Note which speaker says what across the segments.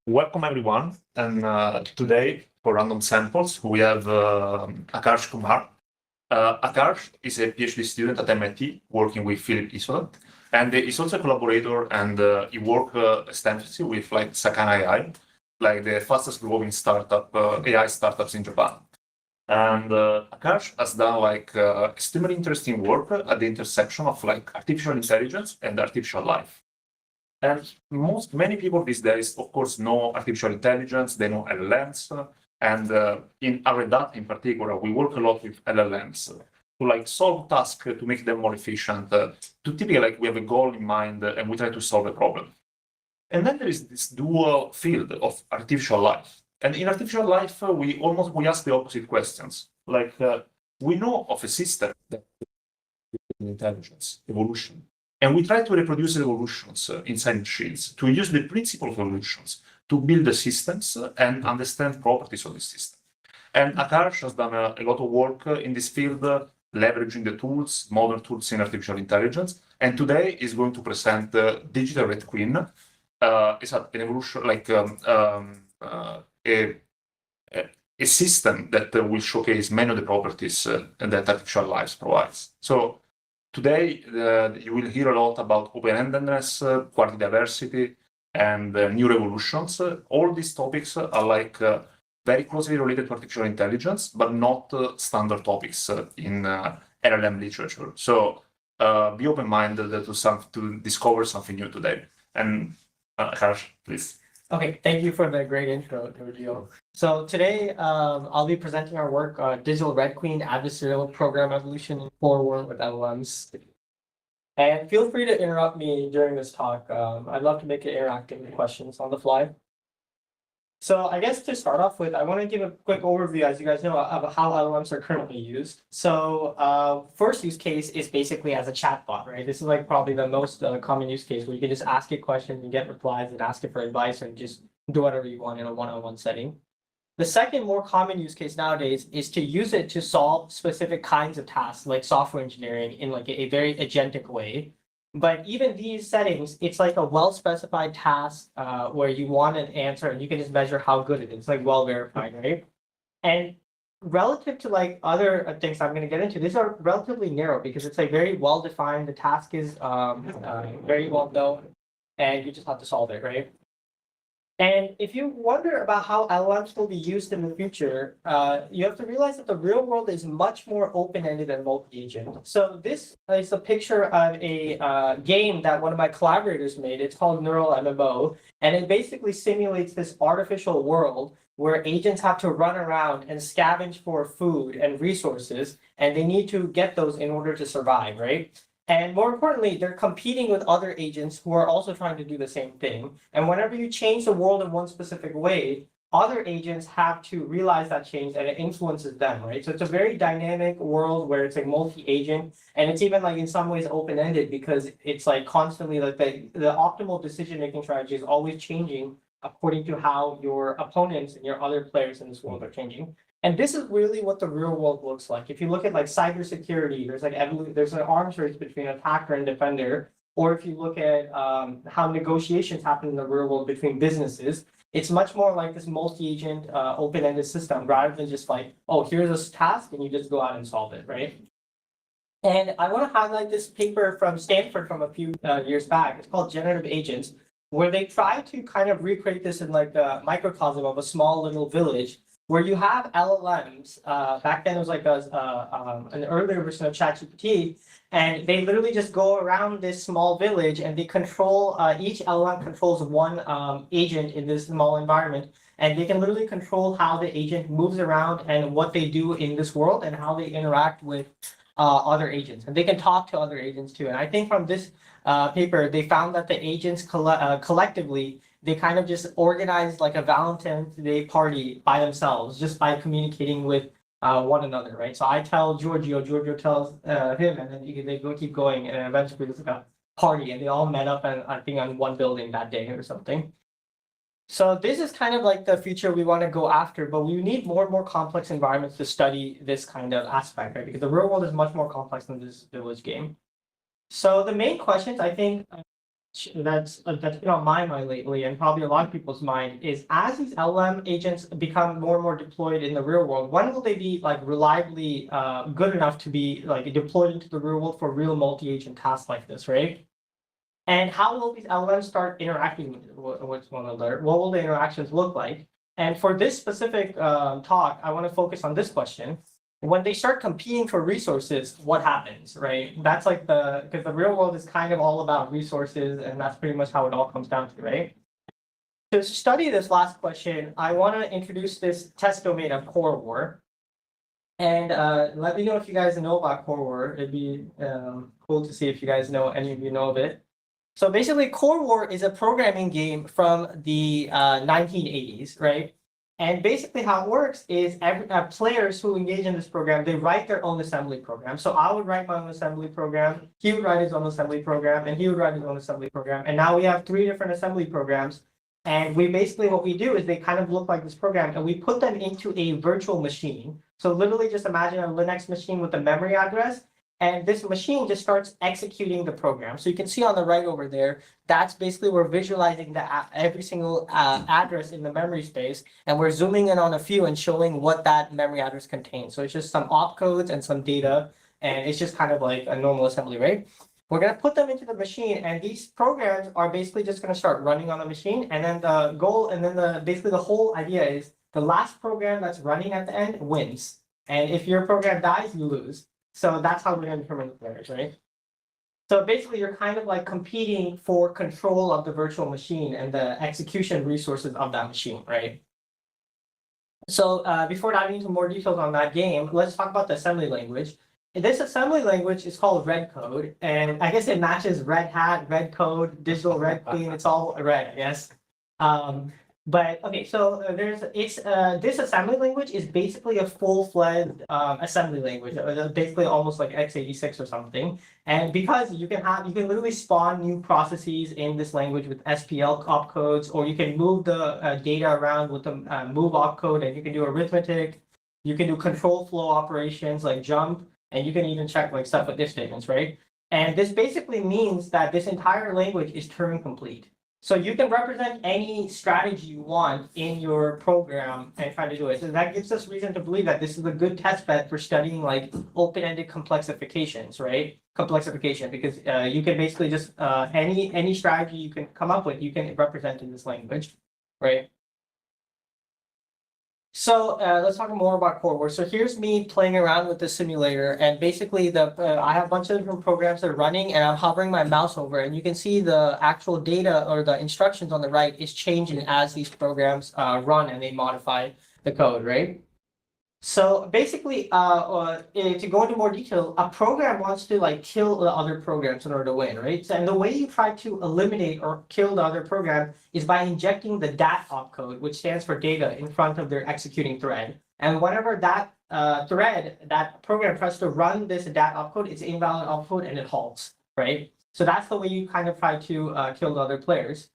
Speaker 1: Welcome everyone, and today for Random Samples we have Akarsh Kumar. Akarsh is a PhD student at MIT working with Philip Isola, and he's also a collaborator and he worked extensively with like Sakana AI, like the fastest growing startup AI startups in Japan. And Akash has done like extremely interesting work at the intersection of like artificial intelligence and artificial life. And many people these days, of course, know artificial intelligence, they know LLMs, and in our data in particular, we work a lot with LLMs to like solve tasks to make them more efficient. To typically like we have a goal in mind and we try to solve a problem. And then there is this dual field of artificial life. And in artificial life, we ask the opposite questions. Like we know of a system that intelligence, evolution. And we try to reproduce evolutions inside machines, to use the principle of evolutions to build the systems and understand properties of the system. And Akarsh has done a lot of work in this field, leveraging the tools, modern tools in artificial intelligence. And today is going to present the Digital Red Queen. It's an evolution, like a system that will showcase many of the properties that artificial life provides. So today, you will hear a lot about open-endedness, quality diversity, and new revolutions. All these topics are like very closely related to artificial intelligence, but not standard topics in LLM literature. So be open-minded to discover something new today. And Harsh, please.
Speaker 2: Okay, thank you for the great intro, Giorgio. So today, I'll be presenting our work, Digital Red Queen, Adversarial Program Evolution in Forward with LLMs. And feel free to interrupt me during this talk. I'd love to make it interactive with questions on the fly. So I guess to start off with, I want to give a quick overview, as you guys know, of how LLMs are currently used. So first use case is basically as a chatbot, right? This is like probably the most common use case where you can just ask it questions and get replies and ask it for advice and just do whatever you want in a one-on-one setting. The second more common use case nowadays is to use it to solve specific kinds of tasks like software engineering in like a very agentic way. But even these settings, it's like a well-specified task where you want an answer and you can just measure how good it is, like well-verified, right? And relative to like other things I'm going to get into, these are relatively narrow because it's like very well-defined. The task is very well known and you just have to solve it, right? And if you wonder about how LLMs will be used in the future, you have to realize that the real world is much more open-ended and multi-agent. So this is a picture of a game that one of my collaborators made. It's called Neural MMO, and it basically simulates this artificial world where agents have to run around and scavenge for food and resources, and they need to get those in order to survive, right? And more importantly, they're competing with other agents who are also trying to do the same thing. And whenever you change the world in one specific way, other agents have to realize that change and it influences them, right? So it's a very dynamic world where it's like multi-agent and it's even like in some ways open-ended because it's like constantly like the optimal decision-making strategy is always changing according to how your opponents and your other players in this world are changing. And this is really what the real world looks like. If you look at like cybersecurity, there's an arms race between attacker and defender. Or if you look at how negotiations happen in the real world between businesses, it's much more like this multi-agent, open-ended system rather than just like, oh, here's a task and you just go out and solve it, right? And I want to highlight this paper from Stanford from a few years back. It's called Generative Agents, where they try to kind of recreate this in like a microcosm of a small little village where you have LLMs. Back then it was like an earlier version of ChatGPT, and they literally just go around this small village and they control, each LLM controls one agent in this small environment, and they can literally control how the agent moves around and what they do in this world and how they interact with other agents. And they can talk to other agents too. And I think from this paper, they found that the agents collectively, they kind of just organized like a Valentine's Day party by themselves, just by communicating with one another, right? So I tell Giorgio, Giorgio tells him, and then they go keep going, and eventually it's like a party, and they all met up, and I think on one building that day or something. So this is kind of like the future we want to go after, but we need more and more complex environments to study this kind of aspect, right? Because the real world is much more complex than this village game. So the main questions, I think, that's been on my mind lately, and probably a lot of people's mind, is as these LLM agents become more and more deployed in the real world, when will they be like reliably good enough to be like deployed into the real world for real multi-agent tasks like this, right? And how will these LLMs start interacting with one another? What will the interactions look like? And for this specific talk, I want to focus on this question. When they start competing for resources, what happens, right? That's like because the real world is kind of all about resources, and that's pretty much how it all comes down to, right? To study this last question, I want to introduce this test domain of Core War. And let me know if you guys know about Core War. It'd be cool to see if you guys know, any of you know of it. So basically, Core War is a programming game from the 1980s, right? And basically how it works is players who engage in this program, they write their own assembly program. So I would write my own assembly program, he would write his own assembly program, and he would write his own assembly program. And now we have 3 different assembly programs. And we basically, what we do is they kind of look like this program, and we put them into a virtual machine. So literally just imagine a Linux machine with a memory address. And this machine just starts executing the program. So you can see on the right over there, that's basically we're visualizing every single address in the memory space, and we're zooming in on a few and showing what that memory address contains. So it's just some opcodes and some data, and it's just kind of like a normal assembly, right? We're going to put them into the machine, and these programs are basically just going to start running on the machine. And then the goal, and then basically the whole idea is the last program that's running at the end wins. And if your program dies, you lose. So that's how we're going to determine the players, right? So basically, you're kind of like competing for control of the virtual machine and the execution resources of that machine, right? So before diving into more details on that game, let's talk about the assembly language. This assembly language is called Red Code, and I guess it matches Red Hat, Red Code, Digital Red Queen. It's all red, I guess. But okay, so this assembly language is basically a full-fledged assembly language, basically almost like x86 or something. And because you can literally spawn new processes in this language with SPL opcodes, or you can move the data around with the move opcode, and you can do arithmetic, you can do control flow operations like jump, and you can even check like stuff with if statements, right? And this basically means that this entire language is Turing complete. So you can represent any strategy you want in your program and try to do it. So that gives us reason to believe that this is a good test bed for studying like open-ended complexifications, right? Complexification, because you can basically just any strategy you can come up with, you can represent in this language, right? So let's talk more about Core War. So here's me playing around with the simulator, and basically I have a bunch of different programs that are running, and I'm hovering my mouse over, and you can see the actual data or the instructions on the right is changing as these programs run and they modify the code, right? So basically, to go into more detail, a program wants to like kill the other programs in order to win, right? So, and the way you try to eliminate or kill the other program is by injecting the DAT opcode, which stands for data, in front of their executing thread. And whenever that that program tries to run this DAT opcode, it's invalid opcode and it halts, right? So that's the way you kind of try to kill the other players.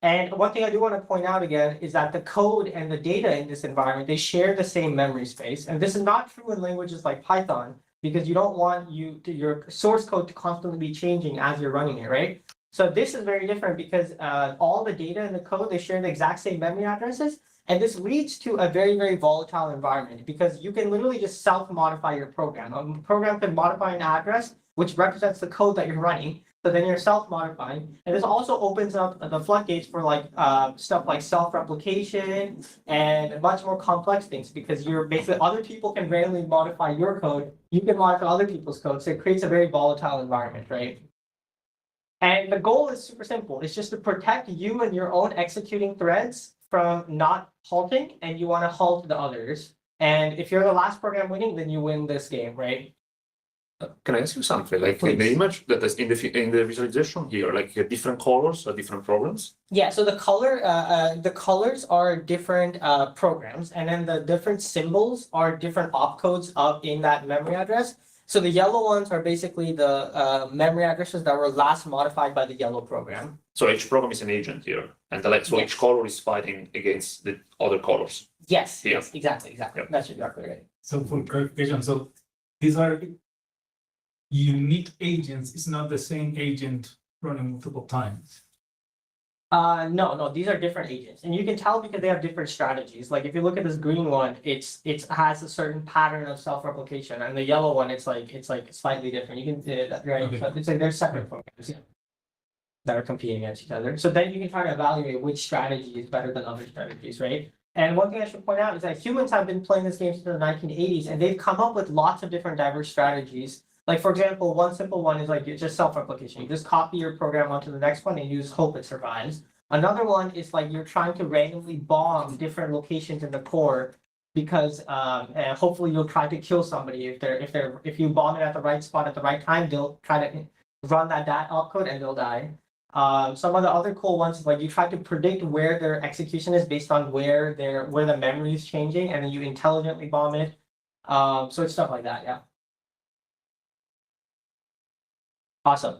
Speaker 2: And one thing I do want to point out again is that the code and the data in this environment, they share the same memory space. And this is not true in languages like Python, because you don't want your source code to constantly be changing as you're running it, right? So this is very different because all the data in the code, they share the exact same memory addresses. And this leads to a very, very volatile environment because you can literally just self-modify your program. A program can modify an address, which represents the code that you're running. So then you're self-modifying. And this also opens up the floodgates for like stuff like self-replication and much more complex things, because you're basically other people can randomly modify your code. You can modify other people's code. So it creates a very volatile environment, right? And the goal is super simple. It's just to protect you and your own executing threads from not halting, and you want to halt the others. And if you're the last program winning, then you win this game, right?
Speaker 1: Can I ask you something? Like in the image that is in the visualization here, like different colors are different programs?
Speaker 2: Yeah, so the colors are different programs, and then the different symbols are different opcodes in that memory address. So the yellow ones are basically the memory addresses that were last modified by the yellow program.
Speaker 1: So each program is an agent here, and so each color is fighting against the other colors.
Speaker 2: Yes, yes, exactly. Yep. That's exactly right.
Speaker 3: So for clarification, so these are unique agents. It's not the same agent running multiple times.
Speaker 2: No, these are different agents, and you can tell because they have different strategies. Like if you look at this green one, it has a certain pattern of self-replication, and the yellow one, it's like slightly different. You can right,
Speaker 3: Okay.
Speaker 2: so it's like they're separate programs that are competing against each other. So then you can try to evaluate which strategy is better than other strategies, right? And one thing I should point out is that humans have been playing this game since the 1980s, and they've come up with lots of different diverse strategies. Like for example, one simple one is like just self-replication. You just copy your program onto the next one and you just hope it survives. Another one is like you're trying to randomly bomb different locations in the core because and hopefully you'll try to kill somebody if you bomb it at the right spot at the right time, they'll try to run that opcode and they'll die. Some of the other cool ones is like you try to predict where their execution is based on where the memory is changing, and then you intelligently bomb it. So it's stuff like that, yeah. Awesome.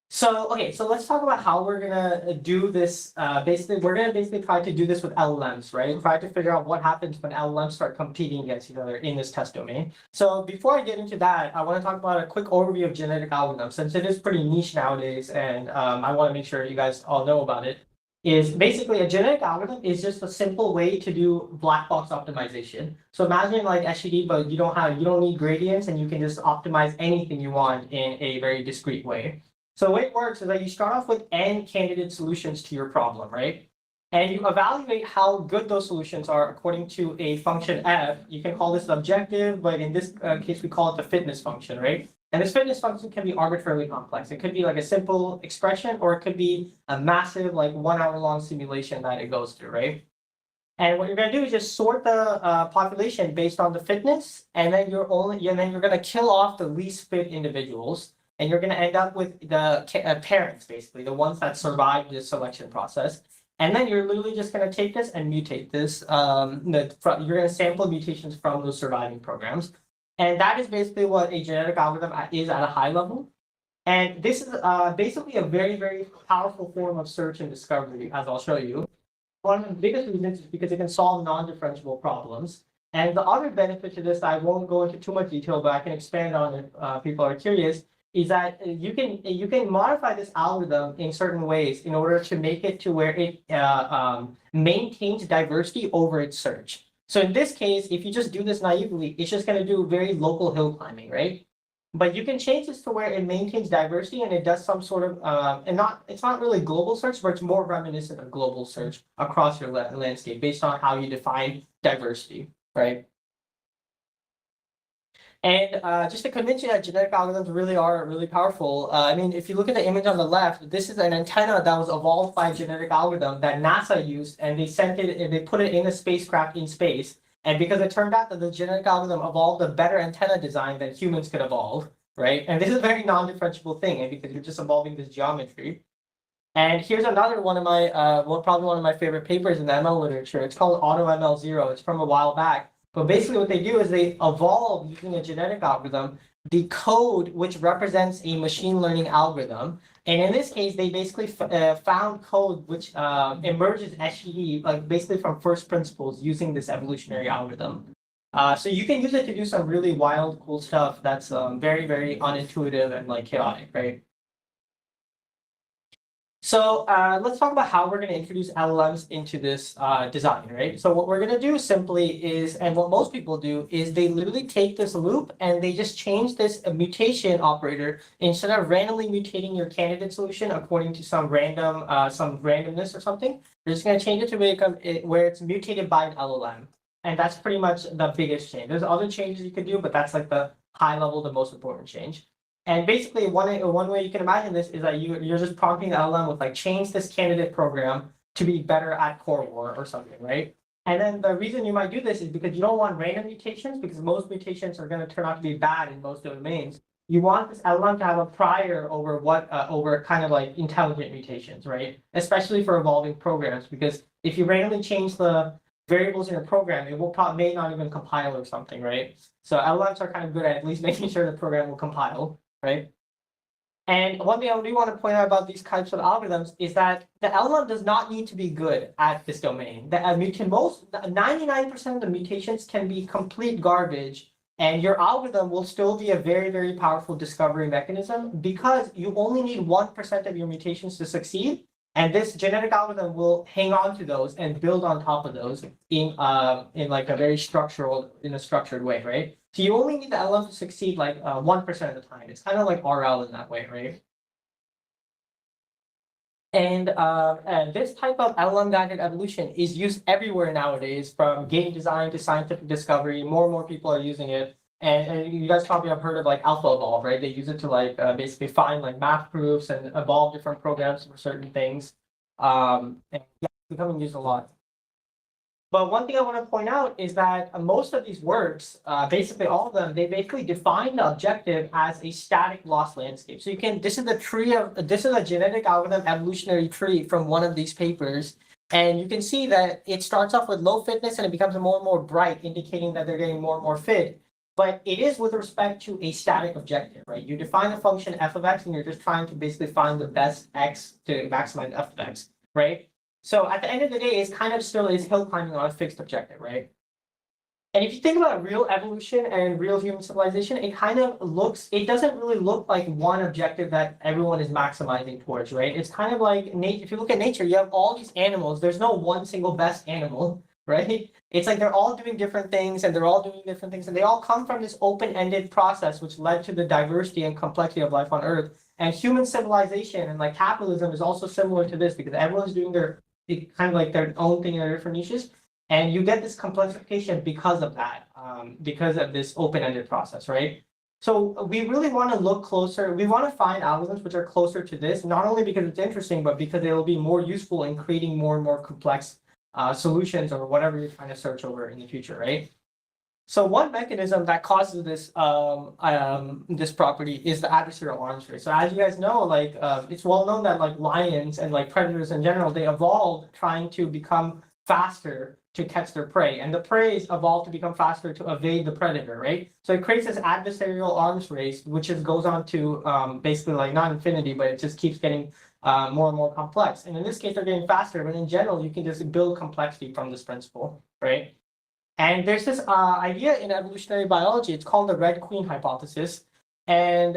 Speaker 2: So okay, so let's talk about how we're gonna do this. We're gonna try to do this with LLMs, right? Try to figure out what happens when LLMs start competing against each other in this test domain. So before I get into that, I want to talk about a quick overview of genetic algorithms, since it is pretty niche nowadays, and I want to make sure you guys all know about it. Is basically a genetic algorithm is just a simple way to do black box optimization. So imagine like SGD, but you don't need gradients, and you can just optimize anything you want in a very discrete way. So the way it works is that you start off with n candidate solutions to your problem, right? And you evaluate how good those solutions are according to a function f. You can call this objective, but in this case, we call it the fitness function, right? And this fitness function can be arbitrarily complex. It could be like a simple expression, or it could be a massive, like 1 hour long simulation that it goes through, right? And what you're going to do is just sort the population based on the fitness, and then you're going to kill off the least fit individuals. And you're going to end up with the parents, basically, the ones that survived this selection process. And then you're literally just going to take this and mutate this. You're going to sample mutations from those surviving programs. And that is basically what a genetic algorithm is at a high level. And this is basically a very, very powerful form of search and discovery, as I'll show you. One of the biggest reasons is because it can solve non-differentiable problems. And the other benefit to this, I won't go into too much detail, but I can expand on if people are curious, is that you can modify this algorithm in certain ways in order to make it to where it maintains diversity over its search. So in this case, if you just do this naively, it's just going to do very local hill climbing, right? But you can change this to where it maintains diversity and it does some sort of it's not really global search, but it's more reminiscent of global search across your landscape based on how you define diversity, right? And just to convince you that genetic algorithms really are really powerful, I mean, if you look at the image on the left, this is an antenna that was evolved by a genetic algorithm that NASA used, and they put it in a spacecraft in space. And because it turned out that the genetic algorithm evolved a better antenna design than humans could evolve, right? And this is a very non-differentiable thing, because you're just evolving this geometry. And here's another one of my, probably one of my favorite papers in the ML literature. It's called AutoML0. It's from a while back. But basically what they do is they evolve using a genetic algorithm, the code which represents a machine learning algorithm. And in this case, they basically found code which emerges SGD, like basically from first principles using this evolutionary algorithm. So you can use it to do some really wild, cool stuff that's very, very unintuitive and like chaotic, right? So let's talk about how we're going to introduce LLMs into this design, right? So what we're going to do simply is, and what most people do, is they literally take this loop and they just change this mutation operator. Instead of randomly mutating your candidate solution according to some randomness or something, they're just going to change it to where it's mutated by an LLM. And that's pretty much the biggest change. There's other changes you could do, but that's like the high level, the most important change. And basically, one way you can imagine this is that you're just prompting the LLM with like change this candidate program to be better at core war or something, right? And then the reason you might do this is because you don't want random mutations, because most mutations are going to turn out to be bad in most domains. You want this LLM to have a prior over kind of like intelligent mutations, right? Especially for evolving programs, because if you randomly change the variables in your program, it may not even compile or something, right? So LLMs are kind of good at least making sure the program will compile. Right. And one thing I do want to point out about these types of algorithms is that the LLM does not need to be good at this domain. 99% of the mutations can be complete garbage, and your algorithm will still be a very, very powerful discovery mechanism, because you only need 1% of your mutations to succeed, And this genetic algorithm will hang on to those and build on top of those in like a very structured way, right? So you only need the LLM to succeed like 1% of the time. It's kind of like RL in that way, right? And this type of LLM guided evolution is used everywhere nowadays, from game design to scientific discovery. More and more people are using it. And you guys probably have heard of like AlphaEvolve, right? They use it to like basically find like math proofs and evolve different programs for certain things. And yeah, it's becoming used a lot. But one thing I want to point out is that most of these works, basically all of them, they basically define the objective as a static loss landscape. So you can, this is a genetic algorithm evolutionary tree from one of these papers. And you can see that it starts off with low fitness and it becomes more and more bright, indicating that they're getting more and more fit. But it is with respect to a static objective, right? You define a function f of x and you're just trying to basically find the best x to maximize f of x, right? So at the end of the day, it's kind of still is hill climbing on a fixed objective, right? And if you think about real evolution and real human civilization, it doesn't really look like one objective that everyone is maximizing towards, right? It's kind of like if you look at nature, you have all these animals. There's no one single best animal, right? It's like they're all doing different things and they're all doing different things. And they all come from this open-ended process, which led to the diversity and complexity of life on Earth. And human civilization and like capitalism is also similar to this because everyone's doing kind of like their own thing in their different niches, and you get this complexification because of that, because of this open-ended process, right? So we really want to look closer. We want to find algorithms which are closer to this, not only because it's interesting, but because it will be more useful in creating more and more complex solutions or whatever you're trying to search over in the future, right? So one mechanism that causes this this property is the adversarial arms race. So as you guys know, like it's well known that like lions and like predators in general, they evolved trying to become faster to catch their prey, and the prey evolved to become faster to evade the predator, right? So it creates this adversarial arms race, which goes on to basically like not infinity, but it just keeps getting more and more complex. And in this case, they're getting faster, but in general, you can just build complexity from this principle, right? And there's this idea in evolutionary biology. It's called the Red Queen hypothesis. And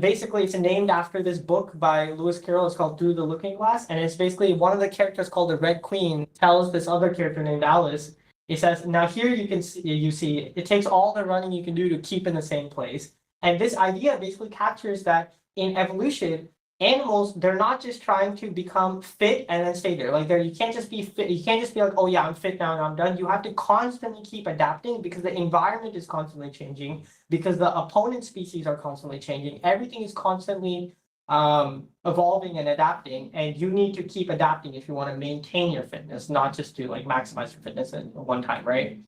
Speaker 2: basically, it's named after this book by Lewis Carroll. It's called Through the Looking Glass. And it's basically one of the characters called the Red Queen tells this other character named Alice. It says, now here you see it takes all the running you can do to keep in the same place. And this idea basically captures that in evolution, animals, they're not just trying to become fit and then stay there. Like you can't just be fit. You can't just be like, oh yeah, I'm fit now and I'm done. You have to constantly keep adapting because the environment is constantly changing, because the opponent species are constantly changing. Everything is constantly evolving and adapting, and you need to keep adapting if you want to maintain your fitness, not just to like maximize your fitness at one time, right?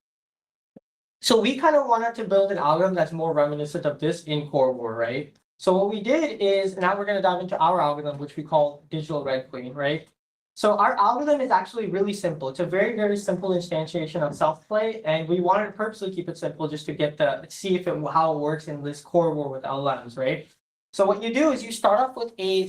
Speaker 2: So we kind of wanted to build an algorithm that's more reminiscent of this in Core War, right? So what we did is, now we're going to dive into our algorithm, which we call Digital Red Queen, right? So our algorithm is actually really simple. It's a very, very simple instantiation of self-play, and we wanted to purposely keep it simple just to see how it works in this Core War with LLMs, right? So what you do is you start off with a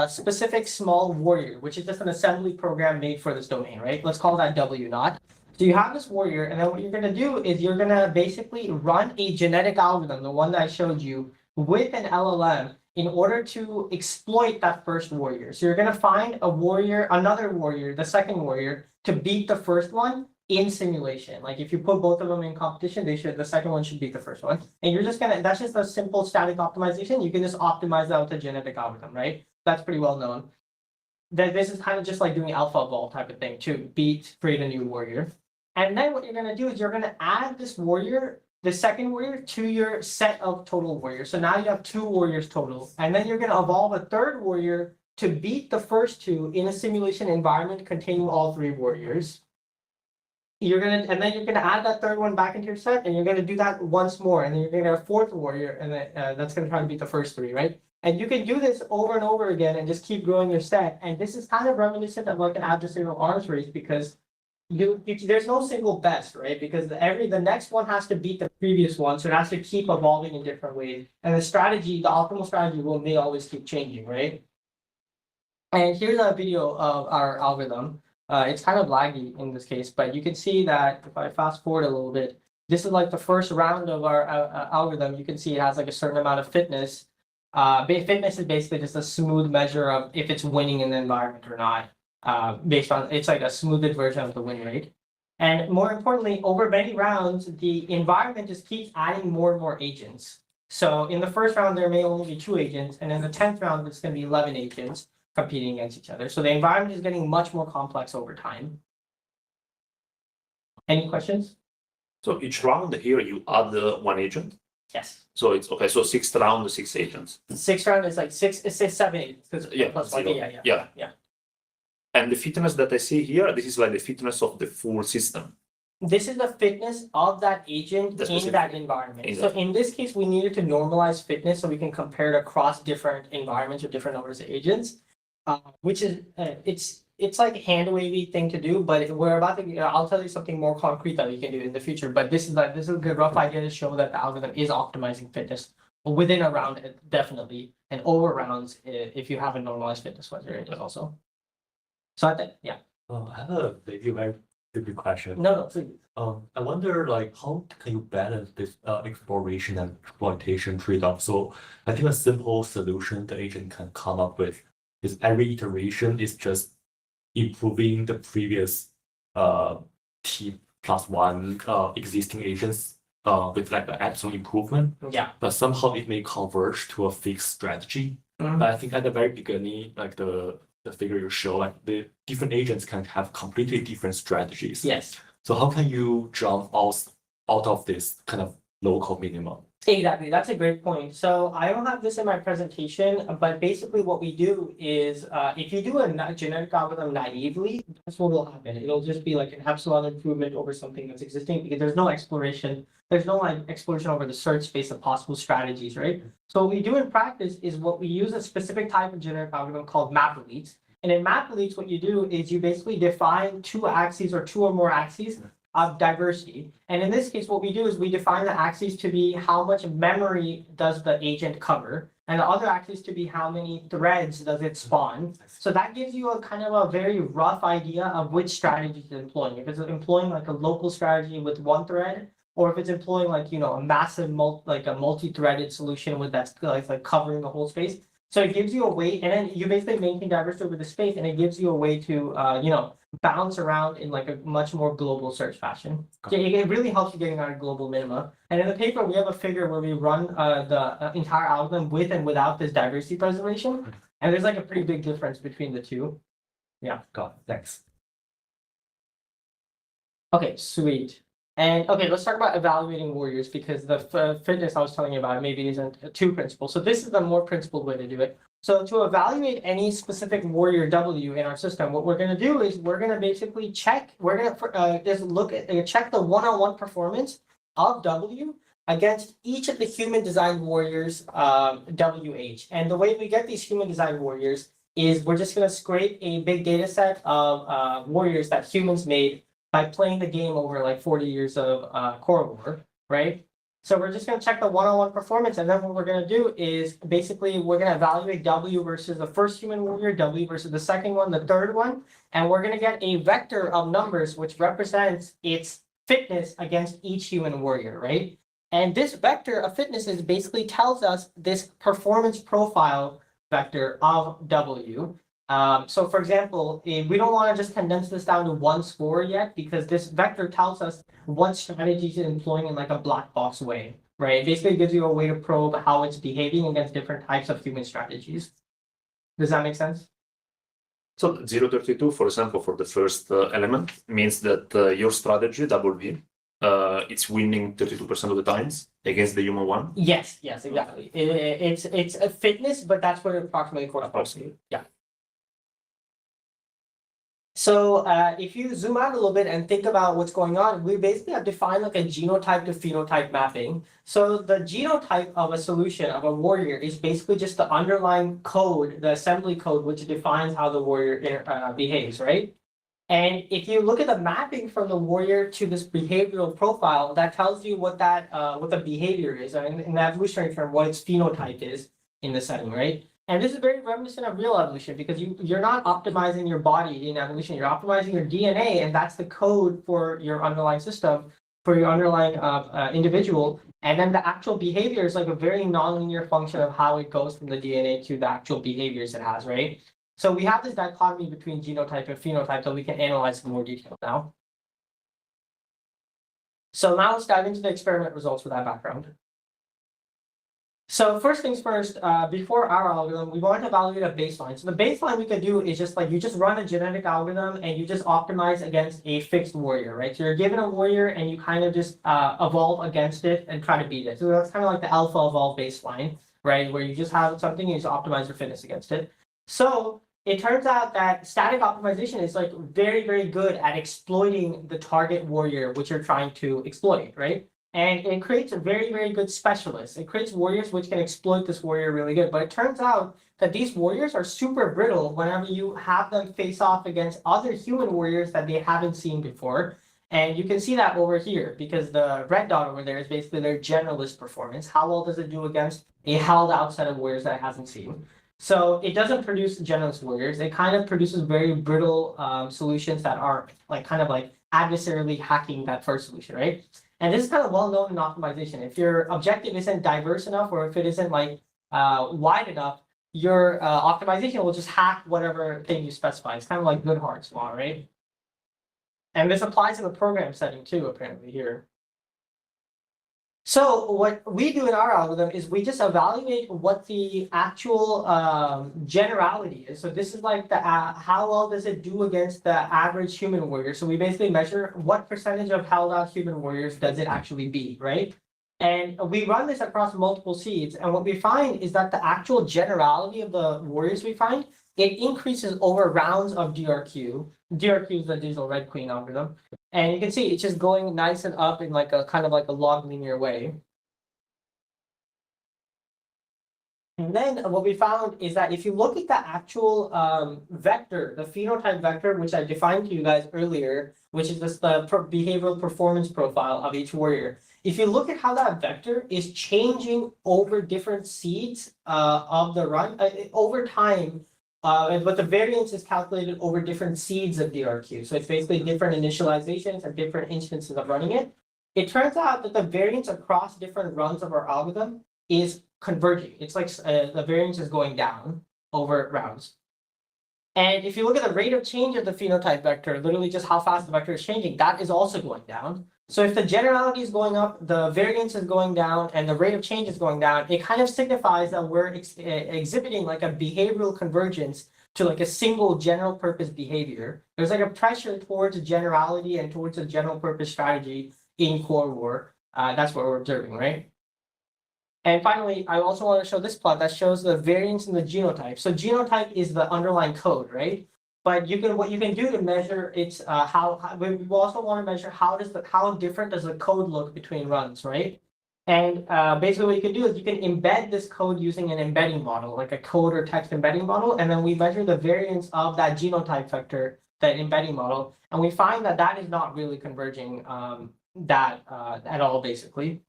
Speaker 2: specific small warrior, which is just an assembly program made for this domain, right? Let's call that W naught. So you have this warrior, and then what you're going to do is you're going to basically run a genetic algorithm, the one that I showed you, with an LLM in order to exploit that first warrior. So you're going to find another warrior, the second warrior, to beat the first one in simulation. Like if you put both of them in competition, the second one should beat the first one. And that's just a simple static optimization. You can just optimize that with a genetic algorithm, right? That's pretty well known. This is kind of just like doing AlphaEvolve type of thing to create a new warrior. And then what you're going to do is you're going to add this warrior, the second warrior, to your set of total warriors. So now you have 2 warriors total. And then you're going to evolve a third warrior to beat the first 2 in a simulation environment containing all 3 warriors. And then you're going to add that third one back into your set, and you're going to do that once more. And then you're going to have a 4th warrior, and then that's going to try to beat the first 3, right? And you can do this over and over again and just keep growing your set. And this is kind of reminiscent of like an adversarial arms race, because there's no single best, right? Because the next one has to beat the previous one, so it has to keep evolving in different ways. And the optimal strategy may always keep changing, right? And here's a video of our algorithm. It's kind of laggy in this case, but you can see that if I fast forward a little bit, this is like the first round of our algorithm. You can see it has like a certain amount of fitness. Fitness is basically just a smooth measure of if it's winning in the environment or not. Based on it's like a smoothed version of the win rate. And more importantly, over many rounds, the environment just keeps adding more and more agents. So in the first round, there may only be 2 agents, and in the 10th round, it's going to be 11 agents competing against each other. So the environment is getting much more complex over time. Any questions?
Speaker 1: So each round here you add one agent.
Speaker 2: Yes.
Speaker 1: So it's okay. So 6th round, 6 agents.
Speaker 2: 6th round is like 7 agents.
Speaker 1: Yeah,
Speaker 2: Plus one,
Speaker 1: zero.
Speaker 2: yeah.
Speaker 1: And the fitness that I see here, this is like the fitness of the full system.
Speaker 2: This is the fitness of that agent in that environment. So in this case, we needed to normalize fitness so we can compare it across different environments with different numbers of agents, which is it's like a hand wavy thing to do, but we're about to. I'll tell you something more concrete that we can do in the future. But this is a good rough idea to show that the algorithm is optimizing fitness within a round, definitely, and over rounds if you have a normalized fitness measure also. So I think, yeah.
Speaker 4: I have a maybe very stupid question.
Speaker 2: No, please.
Speaker 4: I wonder like how can you balance this exploration and exploitation trade-off? So I think a simple solution the agent can come up with is every iteration is just improving the previous T plus one existing agents with like the add some improvement.
Speaker 2: Yeah.
Speaker 4: But somehow it may converge to a fixed strategy.
Speaker 2: Mhm.
Speaker 4: But I think at the very beginning, like the figure you show, like the different agents can have completely different strategies.
Speaker 2: Yes.
Speaker 4: So how can you jump out of this kind of local minimum?
Speaker 2: Exactly. That's a great point. So I don't have this in my presentation, but basically what we do is if you do a genetic algorithm naively, that's what will happen. It'll just be like an epsilon improvement over something that's existing because there's no exploration. There's no like exploration over the search space of possible strategies, right? So what we do in practice is what we use a specific type of genetic algorithm called map elites. And in map elites, what you do is you basically define 2 axes or 2 or more axes of diversity. And in this case, what we do is we define the axes to be how much memory does the agent cover, and the other axis to be how many threads does it spawn. So that gives you a kind of a very rough idea of which strategy it's employing. If it's employing like a local strategy with 1 thread, or if it's employing like, a massive multi-threaded solution with that's like covering the whole space. So it gives you a way, and then you basically maintain diversity over the space, and it gives you a way to, bounce around in like a much more global search fashion. So it really helps you getting out of global minima. And in the paper, we have a figure where we run the entire algorithm with and without this diversity preservation, and there's like a pretty big difference between the two. Yeah.
Speaker 4: Got it. Thanks.
Speaker 2: Okay, sweet. And okay, let's talk about evaluating warriors because the fitness I was telling you about maybe isn't too principled. So this is the more principled way to do it. So to evaluate any specific warrior W in our system, what we're going to do is we're going to basically check. We're going to just look at check the one-on-one performance of W against each of the human designed warriors WH. And the way we get these human designed warriors is we're just going to scrape a big data set of warriors that humans made by playing the game over like 40 years of core war, right? So we're just going to check the one-on-one performance, and then what we're going to do is basically we're going to evaluate W versus the first human warrior, W versus the second one, the third one, and we're going to get a vector of numbers which represents its fitness against each human warrior, right? And this vector of fitness is basically tells us this performance profile vector of W. So for example, we don't want to just condense this down to 1 score yet because this vector tells us what strategies it's employing in like a black box way, right? It basically gives you a way to probe how it's behaving against different types of human strategies. Does that make sense?
Speaker 1: So 0.32, for example, for the first element means that your strategy, double V, it's winning 32% of the times against the human one.
Speaker 2: Yes, exactly. It's a fitness, but that's what it approximately corresponds to. Yeah. So if you zoom out a little bit and think about what's going on, we basically have defined like a genotype to phenotype mapping. So the genotype of a solution of a warrior is basically just the underlying code, the assembly code, which defines how the warrior behaves, right? And if you look at the mapping from the warrior to this behavioral profile, that tells you what the behavior is, in the evolutionary term, what its phenotype is in the setting, right? And this is very reminiscent of real evolution because you're not optimizing your body in evolution, you're optimizing your DNA, and that's the code for your underlying system. for your underlying individual. And then the actual behavior is like a very nonlinear function of how it goes from the DNA to the actual behaviors it has, right? So we have this dichotomy between genotype and phenotype that we can analyze in more detail now. So now let's dive into the experiment results with that background. So first things first, before our algorithm, we want to evaluate a baseline. So the baseline we could do is just like you just run a genetic algorithm and you just optimize against a fixed warrior, right? So you're given a warrior and you kind of just evolve against it and try to beat it. So that's kind of like the alpha evolve baseline, right? Where you just have something and you just optimize your fitness against it. So it turns out that static optimization is like very, very good at exploiting the target warrior, which you're trying to exploit, right? And it creates a very, very good specialist. It creates warriors which can exploit this warrior really good. But it turns out that these warriors are super brittle whenever you have them face off against other human warriors that they haven't seen before. And you can see that over here because the red dot over there is basically their generalist performance. How well does it do against a held out set of warriors that it hasn't seen? So it doesn't produce generalist warriors. It kind of produces very brittle solutions that are like kind of like adversarially hacking that first solution, right? And this is kind of well known in optimization. If your objective isn't diverse enough, or if it isn't like wide enough, your optimization will just hack whatever thing you specify. It's kind of like Goodhart's law, right? And this applies in the program setting too, apparently here. So what we do in our algorithm is we just evaluate what the actual generality is. So this is like the how well does it do against the average human warrior. So we basically measure what percentage of held out human warriors does it actually beat, right? And we run this across multiple seeds. And what we find is that the actual generality of the warriors we find, it increases over rounds of DRQ. DRQ is the digital red queen algorithm. And you can see it's just going nice and up in like a kind of like a log linear way. And then what we found is that if you look at the actual vector, the phenotype vector, which I defined to you guys earlier, which is this the behavioral performance profile of each warrior. If you look at how that vector is changing over different seeds of the run, over time, but the variance is calculated over different seeds of DRQ. So it's basically different initializations and different instances of running it. It turns out that the variance across different runs of our algorithm is converging. It's like the variance is going down over rounds. And if you look at the rate of change of the phenotype vector, literally just how fast the vector is changing, that is also going down. So if the generality is going up, the variance is going down, and the rate of change is going down, it kind of signifies that we're exhibiting like a behavioral convergence to like a single general purpose behavior. There's like a pressure towards a generality and towards a general purpose strategy in core war. That's what we're observing, right? And finally, I also want to show this plot that shows the variance in the genotype. So genotype is the underlying code, right? But what you can do to measure its we also want to measure how different does the code look between runs, right? And basically what you can do is you can embed this code using an embedding model, like a code or text embedding model, and then we measure the variance of that genotype vector, that embedding model, and we find that that is not really converging at all, basically.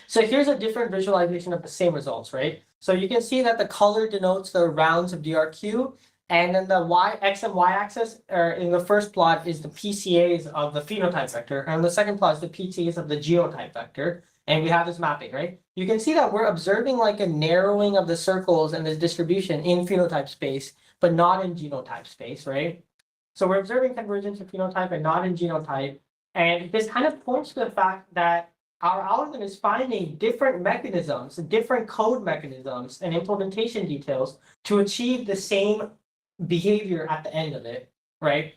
Speaker 2: So here's a different visualization of the same results, right? So you can see that the color denotes the rounds of DRQ. And then the X and Y axis in the first plot is the PCAs of the phenotype vector. And the second plot is the PCAs of the genotype vector. And we have this mapping, right? You can see that we're observing like a narrowing of the circles and this distribution in phenotype space, but not in genotype space, right? So we're observing convergence in phenotype and not in genotype. And this kind of points to the fact that our algorithm is finding different mechanisms, different code mechanisms and implementation details to achieve the same behavior at the end of it, right?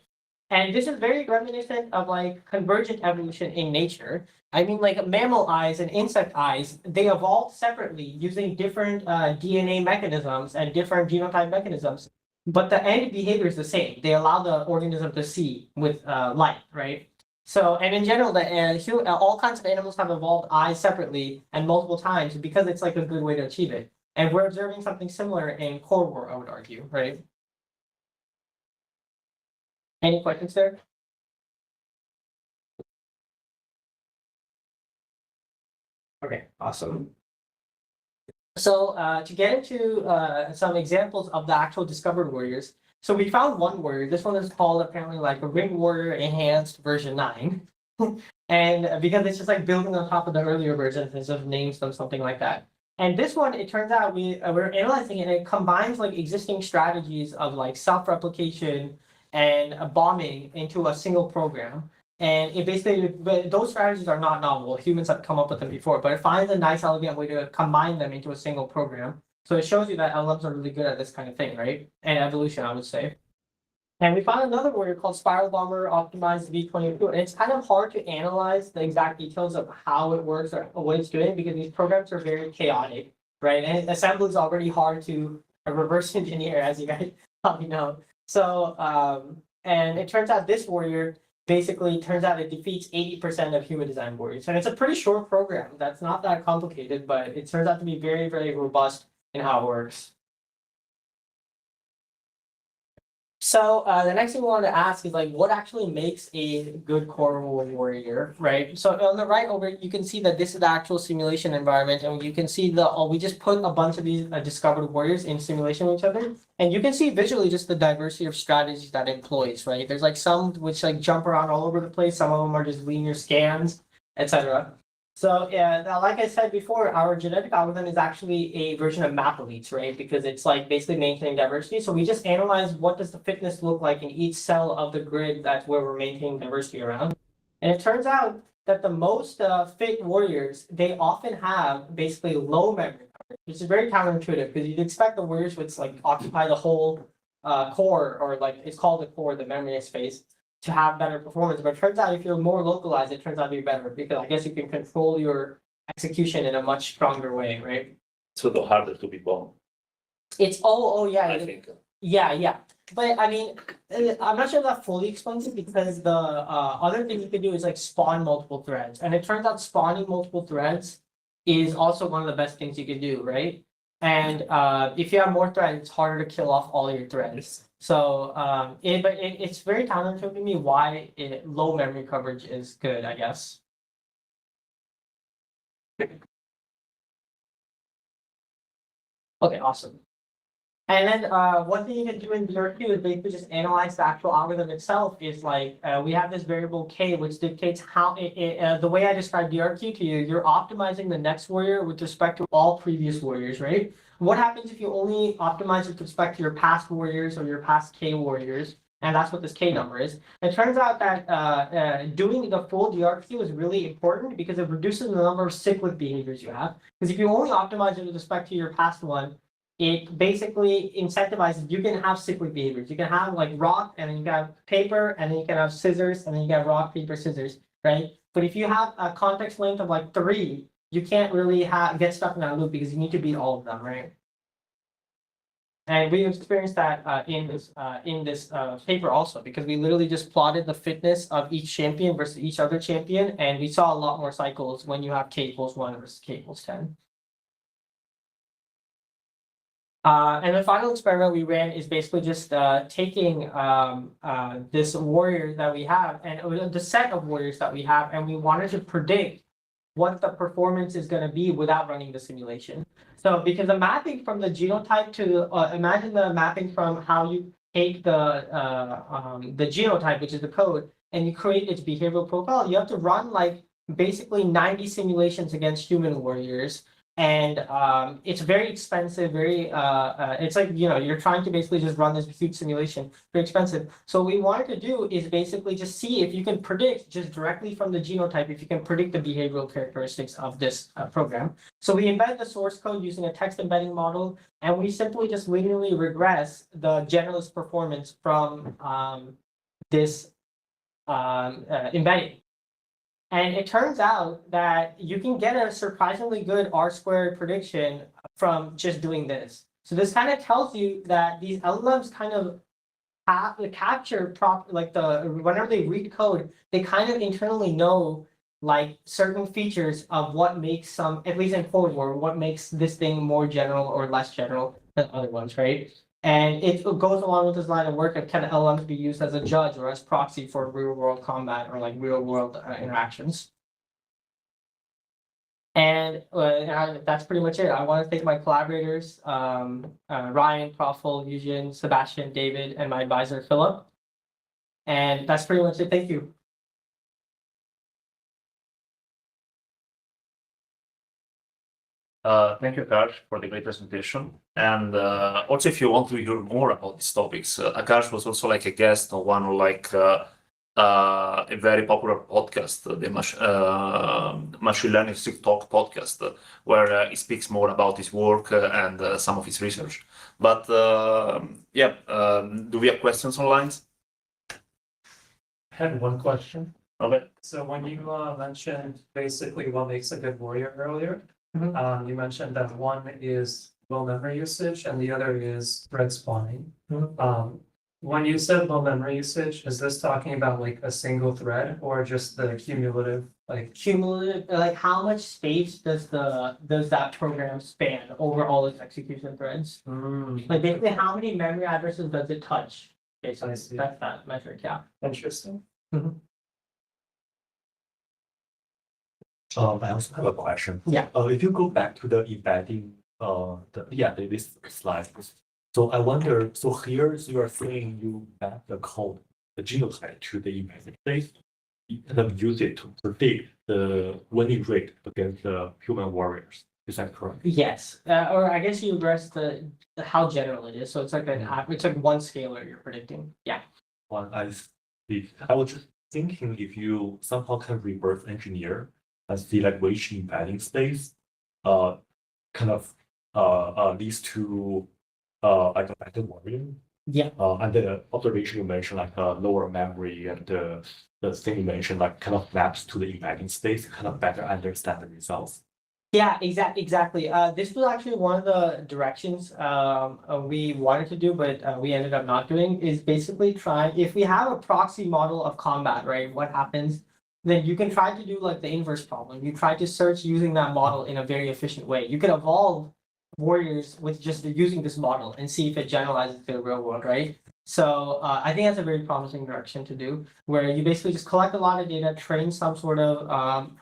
Speaker 2: And this is very reminiscent of like convergent evolution in nature. I mean, like mammal eyes and insect eyes, they evolved separately using different DNA mechanisms and different genotype mechanisms, but the end behavior is the same. They allow the organism to see with light, right? So, and in general, all kinds of animals have evolved eyes separately and multiple times because it's like a good way to achieve it. And we're observing something similar in core war, I would argue, right? Any questions there? Okay, awesome. So to get into some examples of the actual discovered warriors. So we found one warrior. This one is called apparently like a Ring Warrior Enhanced version 9. And because it's just like building on top of the earlier versions and just names them something like that. And this one, it turns out we're analyzing it and it combines like existing strategies of like self-replication and bombing into a single program. And it basically, but those strategies are not novel. Humans have come up with them before, but it finds a nice, elegant way to combine them into a single program. So it shows you that LLMs are really good at this kind of thing, right? And evolution, I would say. And we found another warrior called Spiral Bomber Optimized V22. And it's kind of hard to analyze the exact details of how it works or what it's doing because these programs are very chaotic, right? And assembly is already hard to reverse engineer, as you guys probably know. So, and it turns out this warrior basically turns out it defeats 80% of human design warriors. And it's a pretty short program. That's not that complicated, but it turns out to be very, very robust in how it works. So the next thing we wanted to ask is like, what actually makes a good core warrior, right? So on the right over, you can see that this is the actual simulation environment, and you can see we just put a bunch of these discovered warriors in simulation with each other, and you can see visually just the diversity of strategies that it employs, right? There's like some which like jump around all over the place, some of them are just linear scans, etc. So yeah, now, like I said before, our genetic algorithm is actually a version of map elites, right? Because it's like basically maintaining diversity. So we just analyze what does the fitness look like in each cell of the grid that's where we're maintaining diversity around. And it turns out that the most fit warriors, they often have basically low memory coverage, which is very counterintuitive because you'd expect the warriors which like occupy the whole core, or like it's called the core, the memory space, to have better performance. But it turns out if you're more localized, it turns out to be better because I guess you can control your execution in a much stronger way, right?
Speaker 1: So the harder to be bombed,
Speaker 2: It's yeah.
Speaker 1: I think.
Speaker 2: Yeah. But I mean, I'm not sure if that fully explains it because the other thing you can do is like spawn multiple threads. And it turns out spawning multiple threads is also one of the best things you can do, right? And if you have more threads, it's harder to kill off all your threads. So it's very counterintuitive to me why low memory coverage is good, I guess. Okay, awesome. And then one thing you can do in DRQ is basically just analyze the actual algorithm itself. Is like we have this variable k, which dictates how the way I describe DRQ to you. You're optimizing the next warrior with respect to all previous warriors, right? What happens if you only optimize with respect to your past warriors or your past k warriors? And that's what this k number is. It turns out that doing the full DRQ is really important because it reduces the number of cyclic behaviors you have. Because if you only optimize it with respect to your past one, it basically incentivizes, you can have cyclic behaviors. You can have like rock, and then you can have paper, and then you can have scissors, and then you can have rock, paper, scissors, right? But if you have a context length of like 3, you can't really get stuck in that loop because you need to beat all of them, right? And we experienced that in this paper also, because we literally just plotted the fitness of each champion versus each other champion, and we saw a lot more cycles when you have k equals 1 versus k equals 10. And the final experiment we ran is basically just taking this warrior that we have, and the set of warriors that we have, and we wanted to predict what the performance is going to be without running the simulation. So because the mapping from the genotype to imagine the mapping from how you take the genotype, which is the code, and you create its behavioral profile, you have to run like basically 90 simulations against human warriors. And it's very expensive, it's like, you're trying to basically just run this huge simulation, very expensive. So what we wanted to do is basically just see if you can predict just directly from the genotype, if you can predict the behavioral characteristics of this program. So we embed the source code using a text embedding model, and we simply just linearly regress the generalist performance from this embedding. And it turns out that you can get a surprisingly good R-squared prediction from just doing this. So this kind of tells you that these LLMs kind of capture whenever they read code, they kind of internally know like certain features of what makes some, at least in Cold War, what makes this thing more general or less general than other ones, right? And it goes along with this line of work of can LLMs be used as a judge or as proxy for real world combat or like real world interactions. And that's pretty much it. I want to thank my collaborators, Ryan, Praful, Eugene, Sebastian, David, and my advisor, Philip. And that's pretty much it. Thank you.
Speaker 1: Thank you, Akash, for the great presentation. And also, if you want to hear more about these topics, Akash was also like a guest on one a very popular podcast, the Machine Learning Strict Talk podcast, where he speaks more about his work and some of his research. But do we have questions online?
Speaker 5: I had one question.
Speaker 1: Okay.
Speaker 5: So when you mentioned basically what makes a good warrior earlier,
Speaker 2: Mhm.
Speaker 5: you mentioned that one is low memory usage and the other is thread spawning.
Speaker 2: Mhm.
Speaker 5: When you said low memory usage, is this talking about like a single thread or just the cumulative, like?
Speaker 2: Cumulative, like how much space does that program span over all its execution threads? Like basically how many memory addresses does it touch? Basically,
Speaker 5: I see.
Speaker 2: that's that metric, yeah.
Speaker 5: Interesting.
Speaker 4: I also have a question.
Speaker 2: Yeah.
Speaker 4: If you go back to the embedding, this slide. So I wonder, so here you are saying you map the code, the genotype to the embedding state, and then use it to predict the winning rate against the human warriors. Is that correct?
Speaker 2: Yes, or I guess you address the how general it is, so it's like it's like one scalar you're predicting, yeah.
Speaker 4: One, I see. I was just thinking if you somehow can reverse engineer and see like which embedding space, kind of, leads to, like a better warrior.
Speaker 2: Yeah.
Speaker 4: And the observation you mentioned, like lower memory and the thing you mentioned, like kind of maps to the embedding space, kind of better understand the results.
Speaker 2: Yeah, exactly. This was actually one of the directions we wanted to do, but we ended up not doing, is basically try, if we have a proxy model of combat, right, what happens? Then you can try to do like the inverse problem. You try to search using that model in a very efficient way. You can evolve warriors with just using this model and see if it generalizes to the real world, right? So I think that's a very promising direction to do, where you basically just collect a lot of data, train some sort of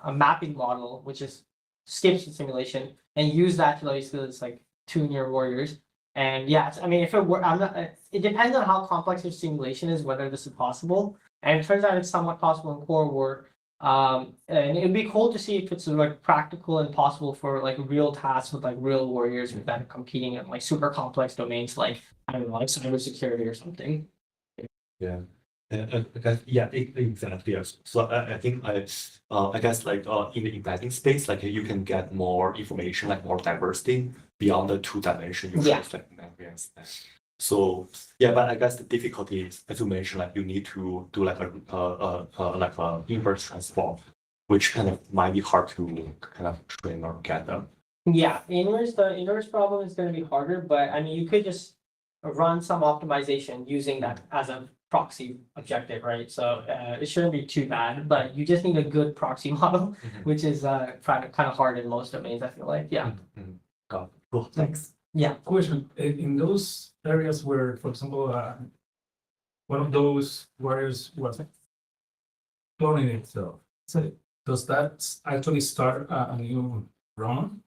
Speaker 2: a mapping model, which is skips the simulation, and use that to basically just like tune your warriors. And yeah, I mean, if it were, I'm not. It depends on how complex your simulation is, whether this is possible. And it turns out it's somewhat possible in Core War. And it'd be cool to see if it's like practical and possible for like real tasks with like real warriors that are competing in like super complex domains, like I don't know, like cybersecurity or something.
Speaker 4: Yeah. Exactly. Yes. So I think I guess like in the embedding space, like you can get more information, like more diversity beyond the two dimension you
Speaker 2: Yeah.
Speaker 4: like memory and space. So yeah, but I guess the difficulty is, as you mentioned, like you need to do like a inverse transform, which kind of might be hard to kind of train or get them.
Speaker 2: Yeah, the inverse problem is going to be harder, but I mean, you could just run some optimization using that as a proxy objective, right? So it shouldn't be too bad, but you just need a good proxy model, which is kind of hard in most domains, I feel like. Yeah.
Speaker 4: Got it. Cool. Thanks.
Speaker 2: Yeah.
Speaker 3: Question, in those areas where, for example, one of those warriors was cloning itself, so does that actually start a new run?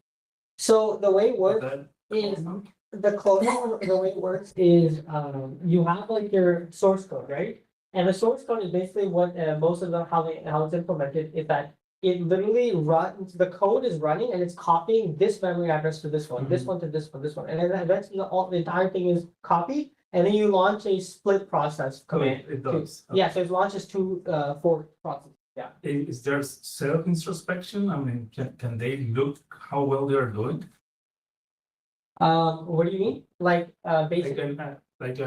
Speaker 2: So the way it works
Speaker 3: That-
Speaker 2: is the cloning, the way it works is you have like your source code, right? And the source code is basically what most of the how it's implemented is that it literally runs, the code is running and it's copying this memory address to this one, this one to this one, this one, and then eventually the entire thing is copied, and then you launch a split process command.
Speaker 3: It does.
Speaker 2: Yeah, so it launches two fork processes. Yeah.
Speaker 3: Is there self-introspection? I mean, can they look how well they are doing?
Speaker 2: What do you mean? Like basically.
Speaker 3: Like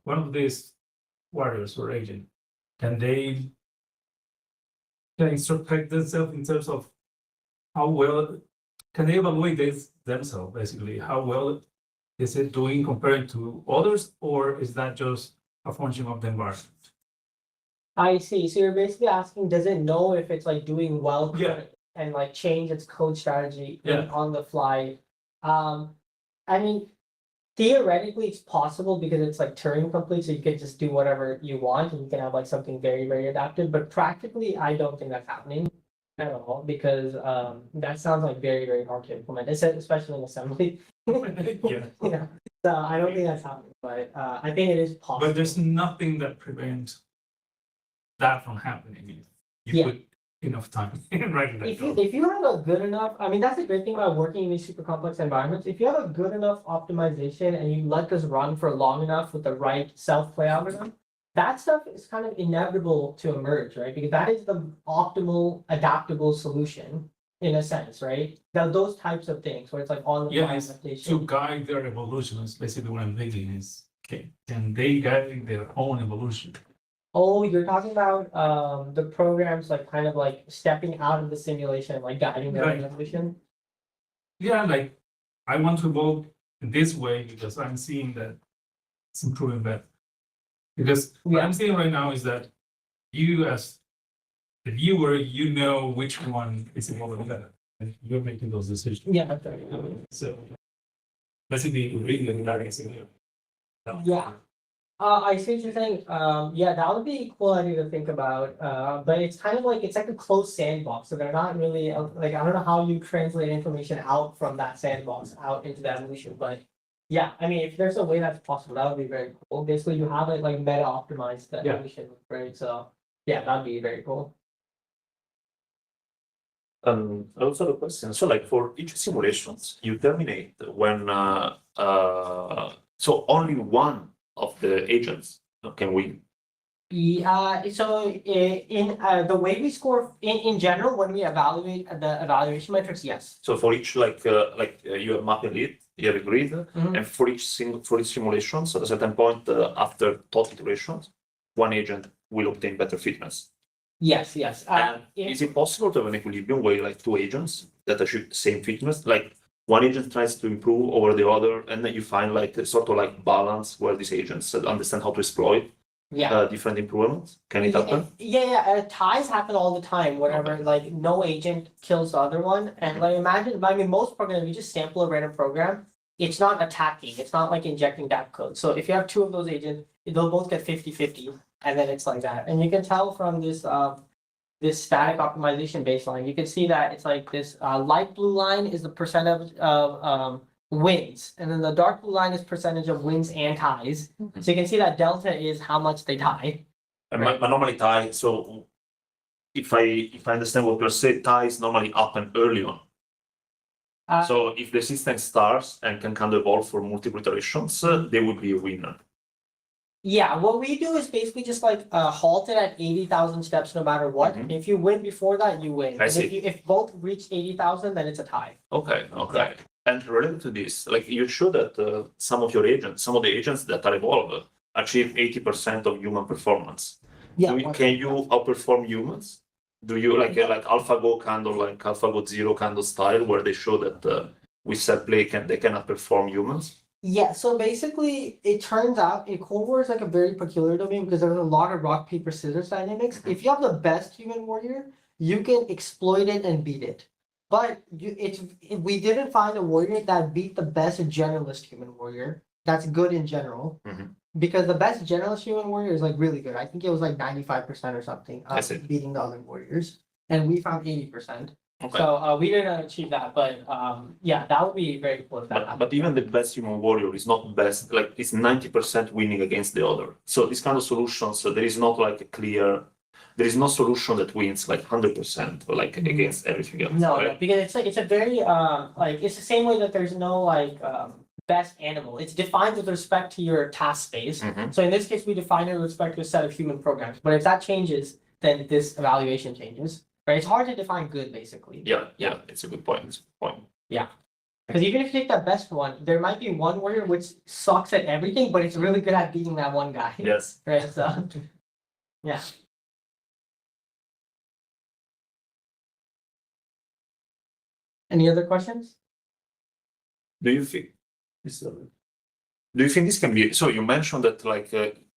Speaker 3: one of these warriors or agent, can they introspect themselves in terms of how well can they evaluate themselves basically? How well is it doing compared to others, or is that just a function of the environment?
Speaker 2: I see. So you're basically asking, does it know if it's like doing well?
Speaker 3: Yeah.
Speaker 2: And like change its code strategy
Speaker 3: Yeah.
Speaker 2: on the fly. I mean, theoretically it's possible because it's like Turing complete, so you can just do whatever you want and you can have like something very, very adaptive. But practically, I don't think that's happening at all because that sounds like very, very hard to implement, especially in assembly.
Speaker 3: Yeah.
Speaker 2: Yeah. So I don't think that's happening, but I think it is possible.
Speaker 3: But there's nothing that prevents that from happening. You
Speaker 2: Yeah.
Speaker 3: could enough time in writing that code.
Speaker 2: If you have a good enough, I mean, that's the great thing about working in these super complex environments. If you have a good enough optimization and you let this run for long enough with the right self-play algorithm, that stuff is kind of inevitable to emerge, right? Because that is the optimal adaptable solution in a sense, right? Now those types of things where it's like on the
Speaker 3: Yeah,
Speaker 2: fly
Speaker 3: it's
Speaker 2: adaptation.
Speaker 3: to guide their evolution is basically what I'm thinking is, can they guide their own evolution?
Speaker 2: Oh, you're talking about the programs like kind of like stepping out of the simulation, like guiding their
Speaker 3: Right.
Speaker 2: evolution.
Speaker 3: Yeah, like I want to evolve this way because I'm seeing that it's improving better. Because what
Speaker 2: Yeah.
Speaker 3: I'm seeing right now is that you as the viewer, you know which one is evolving better. And you're making those decisions.
Speaker 2: Yeah.
Speaker 3: So basically reading that is in here.
Speaker 2: Yeah. I see what you're saying. Yeah, that would be a cool idea to think about. But it's kind of like it's like a closed sandbox. So they're not really like I don't know how you translate information out from that sandbox out into the evolution. But yeah, I mean, if there's a way that's possible, that would be very cool. Basically, you have it like meta optimized the
Speaker 3: Yeah.
Speaker 2: evolution, right? So yeah, that'd be very cool.
Speaker 1: Also a question. So, like for each simulations, you terminate when so only one of the agents can win.
Speaker 2: Yeah, so in the way we score in general, when we evaluate the evaluation metrics, yes.
Speaker 1: So for each you have mapping it, you have a grid,
Speaker 2: Mhm.
Speaker 1: and for each simulation, so at a certain point after total iterations, one agent will obtain better fitness.
Speaker 2: Yes, yes.
Speaker 1: And is it possible to have an equilibrium where like two agents that achieve the same fitness, like one agent tries to improve over the other, and then you find like a sort of like balance where these agents understand how to exploit
Speaker 2: Yeah.
Speaker 1: different improvements? Can it happen?
Speaker 2: Yeah. Ties happen all the time. Whenever like no agent kills the other one, and like imagine, I mean, most programs you just sample a random program. It's not attacking. It's not like injecting DAP code. So if you have two of those agents, they'll both get 50-50, and then it's like that. And you can tell from this this static optimization baseline, you can see that it's like this light blue line is the percentage of wins, and then the dark blue line is percentage of wins and ties. So you can see that delta is how much they tie.
Speaker 1: And my normally tie. So if I understand what you're saying, tie is normally up and early on. So if the system starts and can kind of evolve for multiple iterations, they would be a winner.
Speaker 2: Yeah, what we do is basically just like halt it at 80,000 steps no matter what.
Speaker 1: Mhm.
Speaker 2: If you win before that, you win.
Speaker 1: I
Speaker 2: And
Speaker 1: see.
Speaker 2: if both reach 80,000, then it's a tie.
Speaker 1: Okay. And related to this, like you show that some of the agents that are evolved achieve 80% of human performance. Can you outperform humans? Do you like AlphaGo kind of like AlphaGo Zero kind of style where they show that with set play they can outperform humans?
Speaker 2: Yeah, so basically, it turns out a Cold War is like a very peculiar domain because there's a lot of rock, paper, scissors dynamics. If you have the best human warrior, you can exploit it and beat it. But we didn't find a warrior that beat the best generalist human warrior that's good in general.
Speaker 1: Mhm.
Speaker 2: Because the best generalist human warrior is like really good. I think it was like 95% or something
Speaker 1: I see.
Speaker 2: beating the other warriors. And we found 80%.
Speaker 1: Okay.
Speaker 2: So we didn't achieve that, but yeah, that would be very cool if that happened.
Speaker 1: But even the best human warrior is not best, like it's 90% winning against the other. So this kind of solutions, there is not like there is no solution that wins like 100% or like against everything else.
Speaker 2: No,
Speaker 1: right?
Speaker 2: because it's a very like it's the same way that there's no like best animal. It's defined with respect to your task space.
Speaker 1: Mhm.
Speaker 2: So in this case, we define it with respect to a set of human programs. But if that changes, then this evaluation changes. Right? It's hard to define good, basically.
Speaker 1: Yeah, it's a good point.
Speaker 2: Because even if you take that best one, there might be one warrior which sucks at everything, but it's really good at beating that one guy.
Speaker 1: Yes.
Speaker 2: Right. So yeah. Any other questions?
Speaker 1: Do you think this can be? So you mentioned that like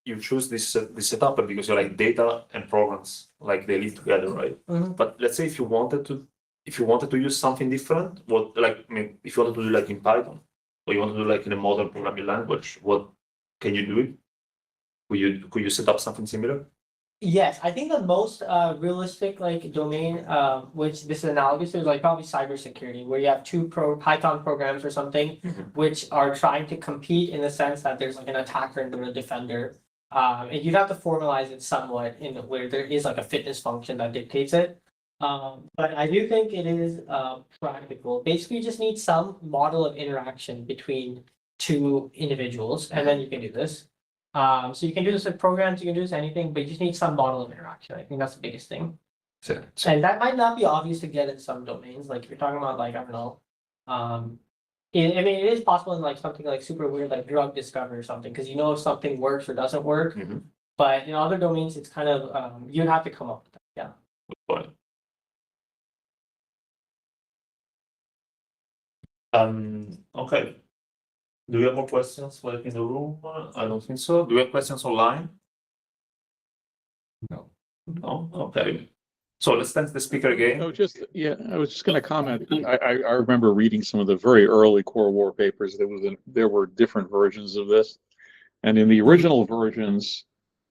Speaker 1: you choose this setup because you like data and programs like they live together, right?
Speaker 2: Mhm.
Speaker 1: But let's say if you wanted to use something different, what like I mean, if you wanted to do like in Python or you want to do like in a modern programming language, what can you do? Could you set up something similar?
Speaker 2: Yes, I think the most realistic like domain which this is analogous to is like probably cybersecurity, where you have two Python programs or something
Speaker 1: Mhm.
Speaker 2: which are trying to compete in the sense that there's like an attacker and there's a defender. And you'd have to formalize it somewhat in where there is like a fitness function that dictates it. But I do think it is practical. Basically, you just need some model of interaction between two individuals, and then you can do this. So you can do this with programs, you can do this with anything, but you just need some model of interaction. I think that's the biggest thing.
Speaker 1: So,
Speaker 2: And that might not be obvious to get in some domains. Like if you're talking about like, I don't know, I mean, it is possible in like something like super weird, like drug discovery or something, because you know if something works or doesn't work.
Speaker 1: Mhm.
Speaker 2: But in other domains, it's kind of you'd have to come up with that. Yeah.
Speaker 1: good point. Okay. Do you have more questions like in the room? I don't think so. Do you have questions online?
Speaker 4: No.
Speaker 1: No? Okay. So let's thank the speaker again.
Speaker 6: I was just going to comment. I remember reading some of the very early Core War papers. There were different versions of this, and in the original versions,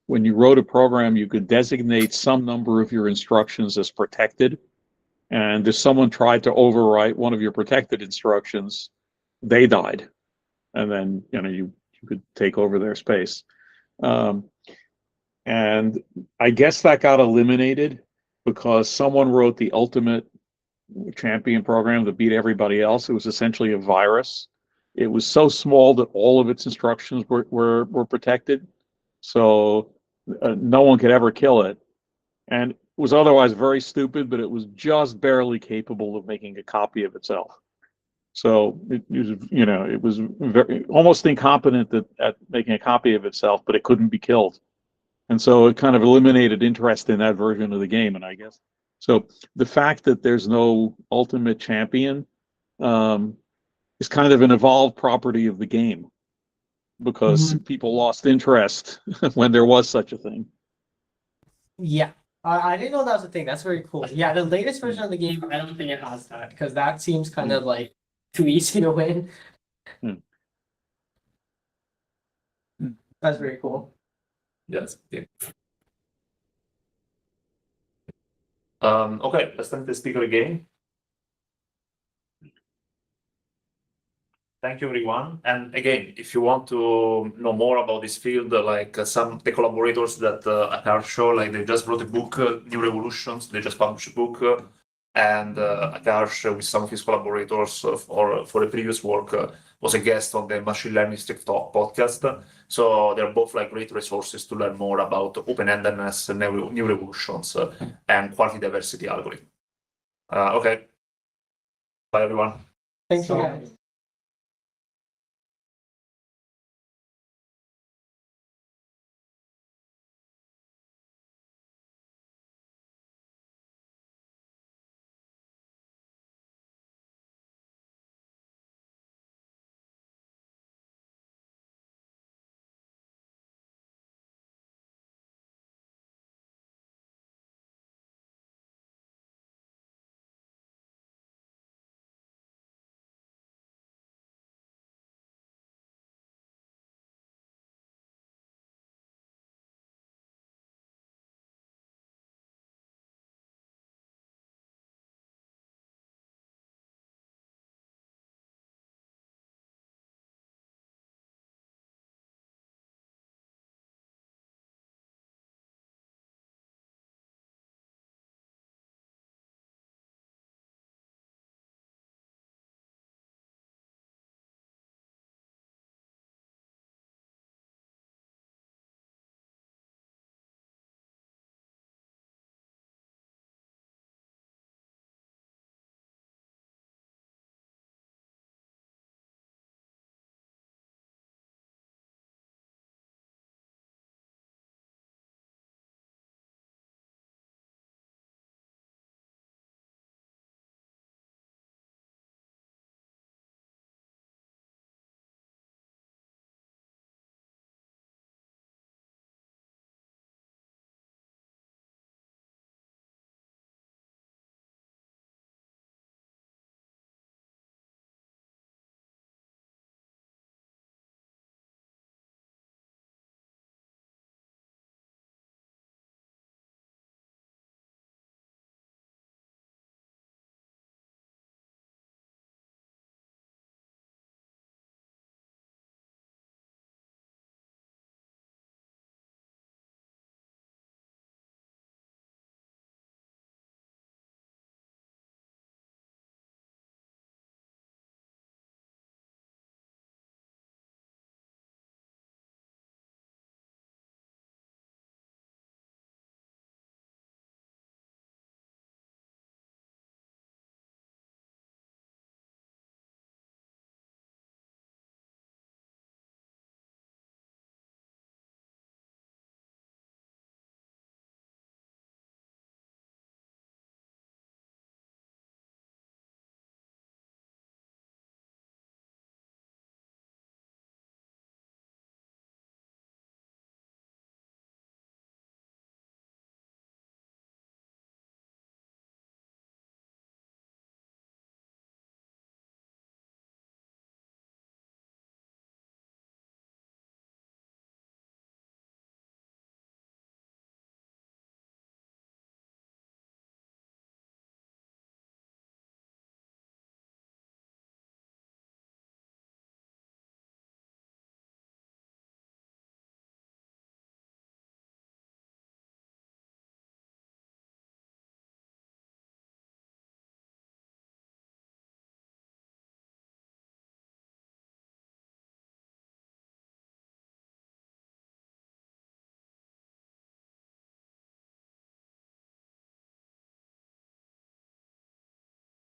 Speaker 6: when you wrote a program, you could designate some number of your instructions as protected, and if someone tried to overwrite one of your protected instructions, they died, and then you could take over their space. And I guess that got eliminated because someone wrote the ultimate champion program that beat everybody else. It was essentially a virus. It was so small that all of its instructions were protected, so no one could ever kill it. And it was otherwise very stupid, but it was just barely capable of making a copy of itself. So it was very, almost incompetent at making a copy of itself, but it couldn't be killed. And so it kind of eliminated interest in that version of the game. And I guess so the fact that there's no ultimate champion is kind of an evolved property of the game, because people lost interest when there was such a thing.
Speaker 2: Yeah. I didn't know that was a thing. That's very cool. Yeah, the latest version of the game, I don't think it has that because that seems kind of like too easy to win. That's very cool.
Speaker 1: Yes. Yeah. Okay, let's thank the speaker again. Thank you, everyone. And again, if you want to know more about this field, like the collaborators that Akarsh showed, like they just wrote a book, New Revolutions. They just published a book, and Akarsh, with some of his collaborators for the previous work, was a guest on the Machine Learning Strict Talk podcast. So they're both like great resources to learn more about open-endedness, new revolutions, and quality diversity algorithm. Okay. Bye, everyone.
Speaker 2: Thanks, you guys.